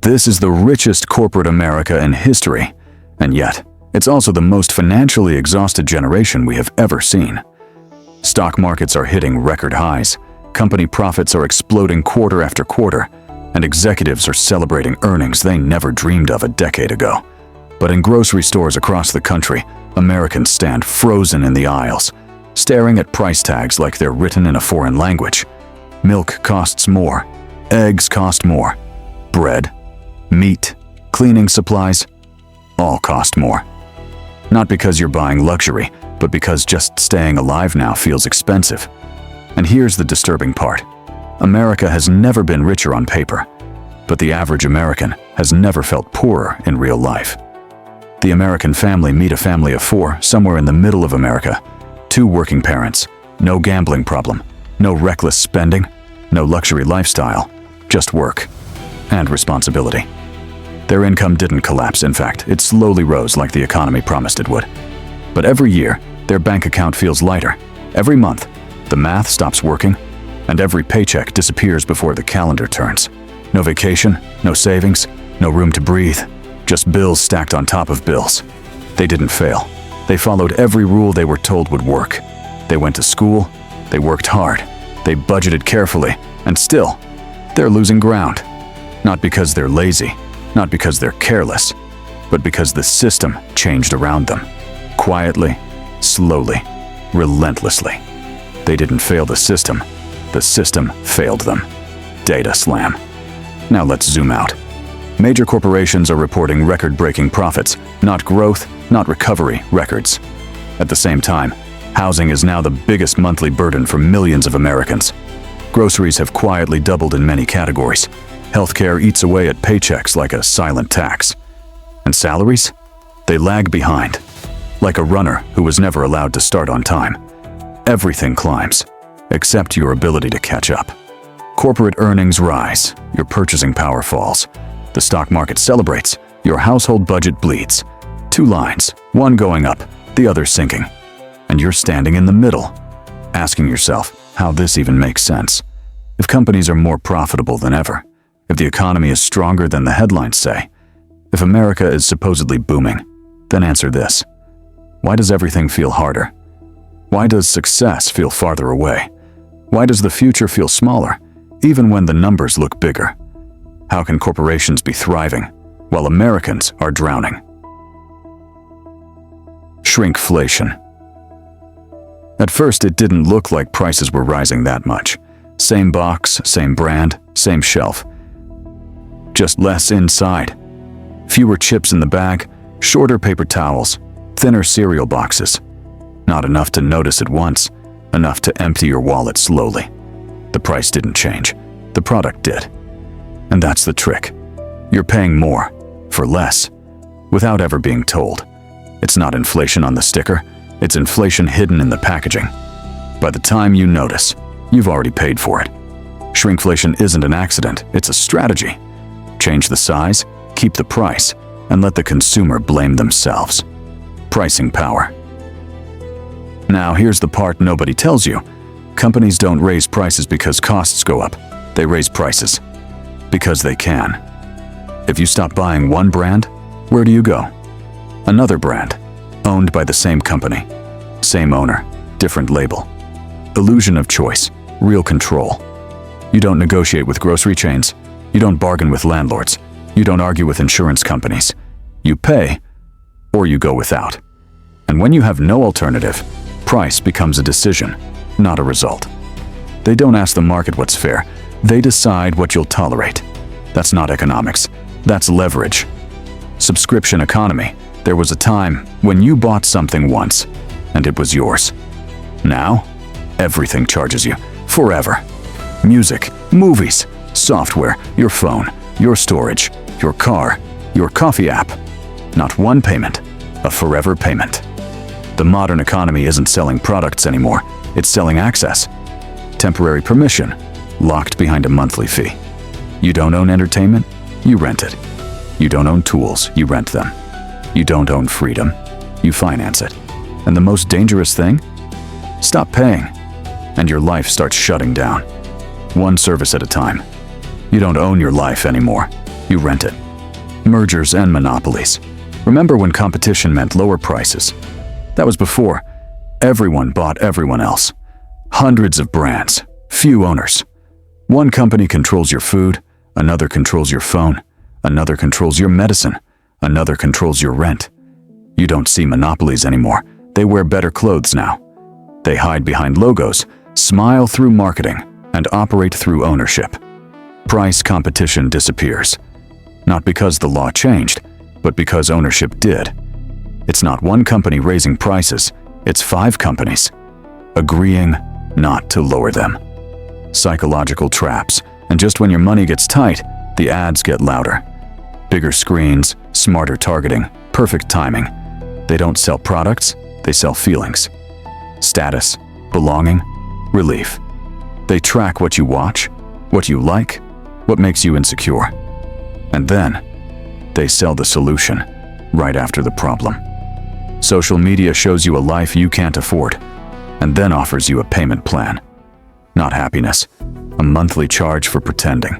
This is the richest corporate America in history, and yet, it's also the most financially exhausted generation we have ever seen. Stock markets are hitting record highs, company profits are exploding quarter after quarter, and executives are celebrating earnings they never dreamed of a decade ago. But in grocery stores across the country, Americans stand frozen in the aisles, staring at price tags like they're written in a foreign language. Milk costs more, eggs cost more, bread, meat, cleaning supplies, all cost more. Not because you're buying luxury, but because just staying alive now feels expensive. And here's the disturbing part. America has never been richer on paper, but the average American has never felt poorer in real life. The American family meet a family of 4 somewhere in the middle of America. 2 working parents, no gambling problem, no reckless spending, no luxury lifestyle, just work and responsibility. Their income didn't collapse, in fact, it slowly rose like the economy promised it would. But every year, their bank account feels lighter. Every month, the math stops working, and every paycheck disappears before the calendar turns. No vacation, no savings, no room to breathe, just bills stacked on top of bills. They didn't fail. They followed every rule they were told would work. They went to school, they worked hard, they budgeted carefully, and still, they're losing ground. Not because they're lazy, not because they're careless, but because the system changed around them. Quietly, slowly, relentlessly. They didn't fail the system failed them. Data slam. Now let's zoom out. Major corporations are reporting record-breaking profits, not growth, not recovery, records. At the same time, housing is now the biggest monthly burden for millions of Americans. Groceries have quietly doubled in many categories. Healthcare eats away at paychecks like a silent tax. And salaries? They lag behind. Like a runner who was never allowed to start on time. Everything climbs, except your ability to catch up. Corporate earnings rise, your purchasing power falls. The stock market celebrates, your household budget bleeds. 2 lines, one going up, the other sinking. And you're standing in the middle, asking yourself how this even makes sense. If companies are more profitable than ever, if the economy is stronger than the headlines say, if America is supposedly booming, then answer this. Why does everything feel harder? Why does success feel farther away? Why does the future feel smaller, even when the numbers look bigger? How can corporations be thriving while Americans are drowning? Shrinkflation. At first, it didn't look like prices were rising that much. Same box, same brand, same shelf. Just less inside. Fewer chips in the bag, shorter paper towels, thinner cereal boxes. Not enough to notice at once, enough to empty your wallet slowly. The price didn't change, the product did. And that's the trick. You're paying more, for less, without ever being told. It's not inflation on the sticker, it's inflation hidden in the packaging. By the time you notice, you've already paid for it. Shrinkflation isn't an accident, it's a strategy. Change the size, keep the price, and let the consumer blame themselves. Pricing power. Now here's the part nobody tells you. Companies don't raise prices because costs go up. They raise prices because they can. If you stop buying one brand, where do you go? Another brand, owned by the same company. Same owner, different label. Illusion of choice, real control. You don't negotiate with grocery chains. You don't bargain with landlords. You don't argue with insurance companies. You pay, or you go without. And when you have no alternative, price becomes a decision, not a result. They don't ask the market what's fair. They decide what you'll tolerate. That's not economics. That's leverage. Subscription economy. There was a time when you bought something once, and it was yours. Now, everything charges you, forever. Music, movies, software, your phone, your storage, your car, your coffee app. Not one payment, a forever payment. The modern economy isn't selling products anymore, it's selling access. Temporary permission, locked behind a monthly fee. You don't own entertainment, you rent it. You don't own tools, you rent them. You don't own freedom, you finance it. And the most dangerous thing? Stop paying, and your life starts shutting down. One service at a time. You don't own your life anymore. you rent it. Mergers and monopolies. Remember when competition meant lower prices? That was before everyone bought everyone else. Hundreds of brands, few owners. One company controls your food, another controls your phone, another controls your medicine, another controls your rent. You don't see monopolies anymore. They wear better clothes now. They hide behind logos, smile through marketing, and operate through ownership. Price competition disappears. Not because the law changed, but because ownership did. It's not one company raising prices, it's 5 companies agreeing not to lower them. Psychological traps, and just when your money gets tight, the ads get louder. Bigger screens, smarter targeting, perfect timing. They don't sell products, they sell feelings. Status, belonging, relief. They track what you watch, what you like, what makes you insecure. And then, they sell the solution right after the problem. Social media shows you a life you can't afford, and then offers you a payment plan. Not happiness, a monthly charge for pretending.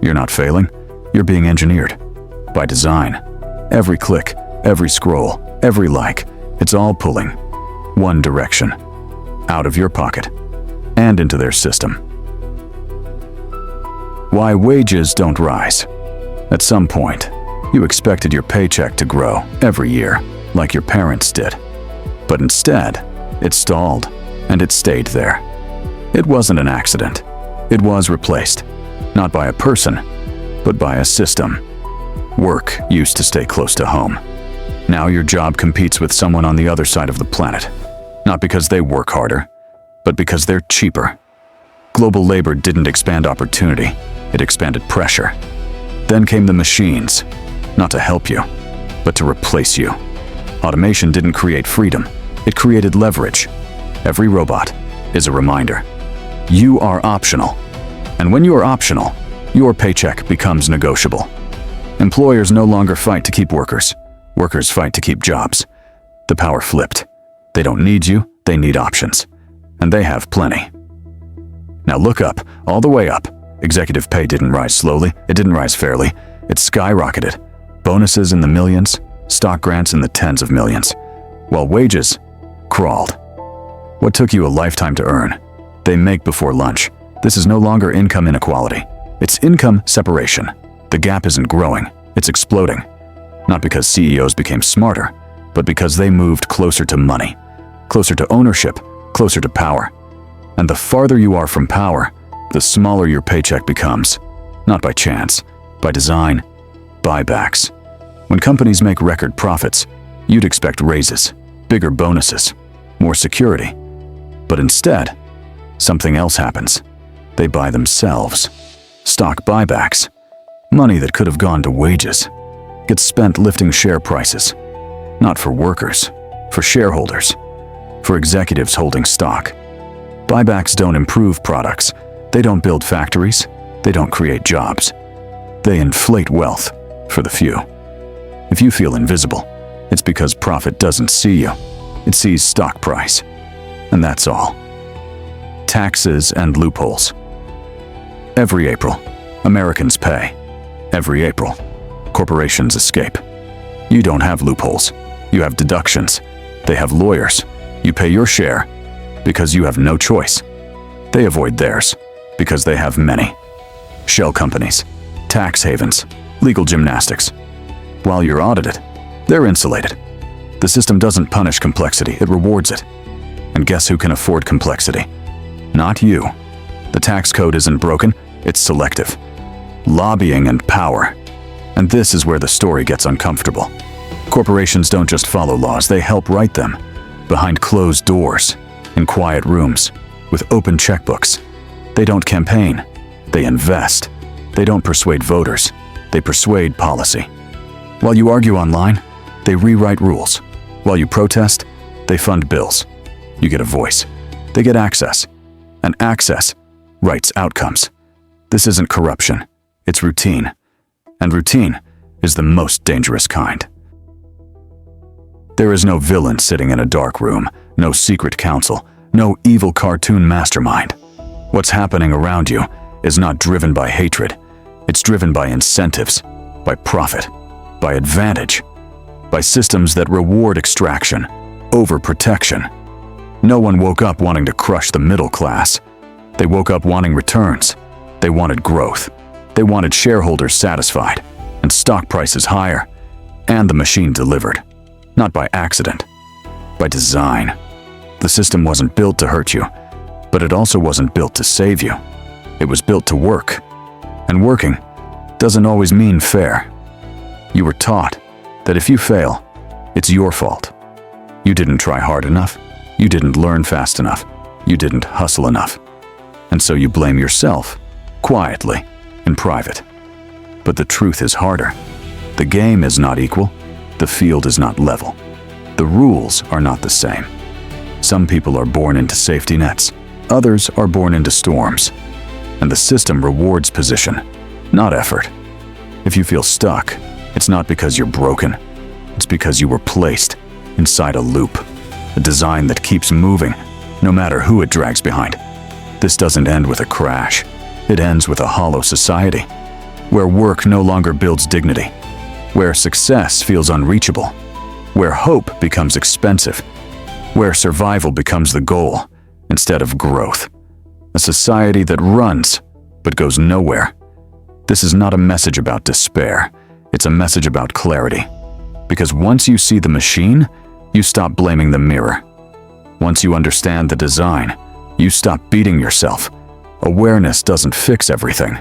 You're not failing, you're being engineered. By design. Every click, every scroll, every like, it's all pulling one direction. Out of your pocket and into their system. Why wages don't rise. At some point, you expected your paycheck to grow every year, like your parents did. But instead, it stalled, and it stayed there. It wasn't an accident. It was replaced, not by a person, but by a system. Work used to stay close to home. Now your job competes with someone on the other side of the planet, not because they work harder, but because they're cheaper. Global labor didn't expand opportunity, it expanded pressure. Then came the machines, not to help you, but to replace you. Automation didn't create freedom, it created leverage. Every robot is a reminder. You are optional. And when you are optional, your paycheck becomes negotiable. Employers no longer fight to keep workers. Workers fight to keep jobs. The power flipped. They don't need you, they need options. And they have plenty. Now look up, all the way up. Executive pay didn't rise slowly, it didn't rise fairly. It skyrocketed. Bonuses in the millions, stock grants in the tens of millions, while wages crawled. What took you a lifetime to earn, they make before lunch. This is no longer income inequality. It's income separation. The gap isn't growing, it's exploding. Not because CEOs became smarter, but because they moved closer to money, closer to ownership, closer to power. And the farther you are from power, the smaller your paycheck becomes. Not by chance, by design, buybacks. When companies make record profits, you'd expect raises, bigger bonuses, more security. But instead, something else happens. They buy themselves. Stock buybacks. Money that could have gone to wages gets spent lifting share prices. Not for workers, for shareholders, for executives holding stock. Buybacks don't improve products. They don't build factories. They don't create jobs. They inflate wealth for the few. If you feel invisible, it's because profit doesn't see you. It sees stock price. And that's all. Taxes and loopholes. Every April, Americans pay. Every April, corporations escape. You don't have loopholes. You have deductions. They have lawyers. You pay your share because you have no choice. They avoid theirs because they have many. Shell companies, tax havens, legal gymnastics. While you're audited, they're insulated. The system doesn't punish complexity, it rewards it. And guess who can afford complexity? Not you. The tax code isn't broken, it's selective. Lobbying and power. And this is where the story gets uncomfortable. Corporations don't just follow laws, they help write them. Behind closed doors, in quiet rooms, with open checkbooks. They don't campaign, they invest. They don't persuade voters, they persuade policy. While you argue online, they rewrite rules. While you protest, they fund bills. You get a voice. They get access. And access writes outcomes. This isn't corruption, it's routine. And routine is the most dangerous kind. There is no villain sitting in a dark room, no secret counsel, no evil cartoon mastermind. What's happening around you is not driven by hatred. It's driven by incentives, by profit, by advantage, by systems that reward extraction over protection. No one woke up wanting to crush the middle class. They woke up wanting returns. They wanted growth. They wanted shareholders satisfied and stock prices higher. And the machine delivered. Not by accident, by design. The system wasn't built to hurt you, but it also wasn't built to save you. It was built to work. And working doesn't always mean fair. You were taught that if you fail, it's your fault. You didn't try hard enough. You didn't learn fast enough. You didn't hustle enough. And so you blame yourself, quietly, in private. But the truth is harder. The game is not equal. The field is not level. The rules are not the same. Some people are born into safety nets. Others are born into storms. And the system rewards position, not effort. If you feel stuck, it's not because you're broken. It's because you were placed inside a loop, a design that keeps moving, no matter who it drags behind. This doesn't end with a crash. It ends with a hollow society, where work no longer builds dignity, where success feels unreachable, where hope becomes expensive, where survival becomes the goal instead of growth. A society that runs, but goes nowhere. This is not a message about despair. It's a message about clarity. Because once you see the machine, you stop blaming the mirror. Once you understand the design, you stop beating yourself. Awareness doesn't fix everything,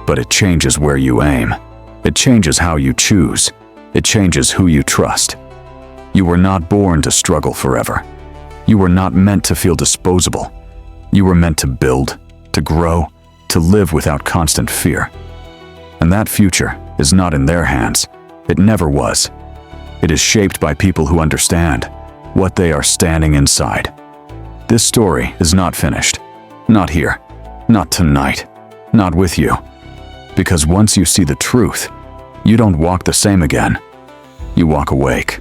but it changes where you aim. It changes how you choose. It changes who you trust. You were not born to struggle forever. You were not meant to feel disposable. You were meant to build, to grow, to live without constant fear. And that future is not in their hands. It never was. It is shaped by people who understand what they are standing inside. This story is not finished. Not here. Not tonight. Not with you. Because once you see the truth, you don't walk the same again. You walk awake.